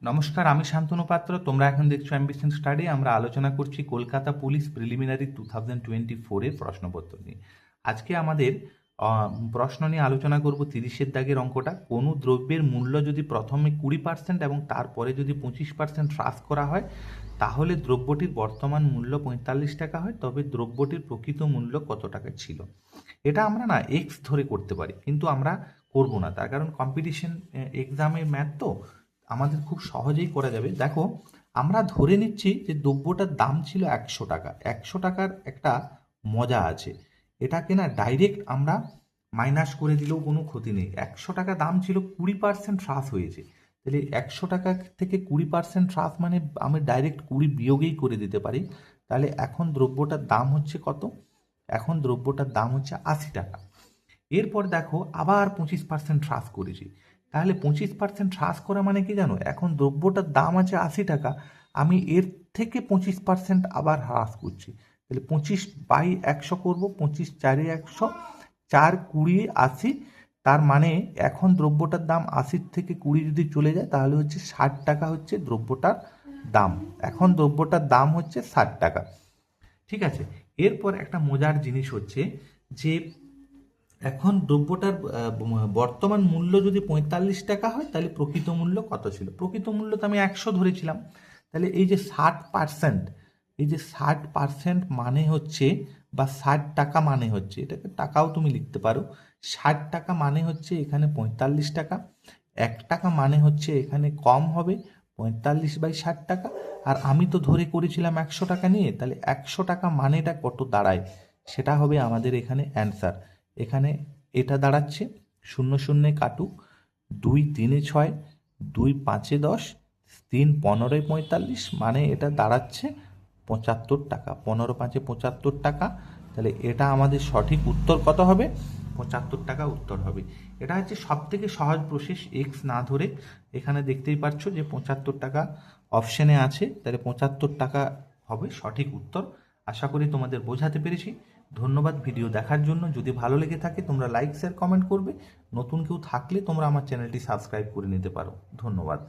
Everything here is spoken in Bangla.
নমস্কার, আমি শান্তনু পাত্র। তোমরা এখন দেখছো অ্যাম্বিশন স্টাডি। আমরা আলোচনা করছি কলকাতা পুলিশ প্রিলিমিনারি 2024-এর প্রশ্নপত্র নিয়ে। আজকে আমাদের প্রশ্ন নিয়ে আলোচনা করব 30-এর দাগের অঙ্কটা। কোনো দ্রব্যের মূল্য যদি প্রথমে 20% এবং তারপরে যদি 25% হ্রাস করা হয়, তাহলে দ্রব্যটির বর্তমান মূল্য 45 টাকা হয়, তবে দ্রব্যটির প্রকৃত মূল্য কত টাকা ছিল। এটা আমরা না এক্স ধরে করতে পারি, কিন্তু আমরা করব না, তার কারণ কম্পিটিশন এক্সামের ম্যাথ তো আমাদের খুব সহজেই করা যাবে। দেখো, আমরা ধরে নিচ্ছি যে দ্রব্যটার দাম ছিল 100 টাকা। 100 টাকার একটা মজা আছে, এটাকে না ডাইরেক্ট আমরা মাইনাস করে দিলেও কোনো ক্ষতি নেই। 100 টাকা দাম ছিল, 20% হ্রাস হয়েছে, তাহলে 100 টাকা থেকে 20% হ্রাস মানে আমি ডাইরেক্ট 20 বিয়োগেই করে দিতে পারি। তাহলে এখন দ্রব্যটার দাম হচ্ছে কত? এখন দ্রব্যটার দাম হচ্ছে 80 টাকা। এরপর দেখো, আবার 25% হ্রাস করেছি। তাহলে 25% হ্রাস করা মানে কি জানো? এখন দ্রব্যটার দাম আছে 80 টাকা, আমি এর থেকে 25% আবার হ্রাস করছি। তাহলে 25/100 করবো, 25×4=100, 4×20=80। তার মানে এখন দ্রব্যটার দাম 80 থেকে 20 যদি চলে যায়, তাহলে হচ্ছে 60 টাকা হচ্ছে দ্রব্যটার দাম। এখন দ্রব্যটার দাম হচ্ছে 60 টাকা। ঠিক আছে। এরপর একটা মজার জিনিস হচ্ছে যে এখন দ্রব্যটার বর্তমান মূল্য যদি 45 টাকা হয়, তাহলে প্রকৃত মূল্য কত ছিল? প্রকৃত মূল্য তো আমি 100 ধরেছিলাম। তাহলে এই যে 60%, এই যে 60% মানে হচ্ছে, বা 60 টাকা মানে হচ্ছে, এটাকে টাকাও তুমি লিখতে পারো। 60 টাকা মানে হচ্ছে এখানে 45 টাকা। 1 টাকা মানে হচ্ছে এখানে কম হবে 45/60 টাকা। আর আমি তো ধরে করেছিলাম 100 টাকা নিয়ে, তাহলে 100 টাকা মানেটা কত দাঁড়ায়, সেটা হবে আমাদের এখানে অ্যান্সার। এখানে এটা দাঁড়াচ্ছে, 0 0 কাটুক, 2 3 6, 2 5 10, 3 15 45, মানে এটা দাঁড়াচ্ছে 75 টাকা। 15 5 75 টাকা। তাহলে এটা আমাদের সঠিক উত্তর কত হবে? 75 টাকা উত্তর হবে। এটা হচ্ছে সব থেকে সহজ প্রসেস, এক্স না ধরে। এখানে দেখতেই পাচ্ছ যে 75 টাকা অপশানে আছে, তাহলে 75 টাকা হবে সঠিক উত্তর। আশা করি তোমাদের বোঝাতে পেরেছি। ধন্যবাদ ভিডিও দেখার জন্য। যদি ভালো লেগে থাকে তোমরা লাইক শেয়ার কমেন্ট করবে। নতুন কেউ থাকলে তোমরা আমার চ্যানেলটি সাবস্ক্রাইব করে নিতে পারো। ধন্যবাদ।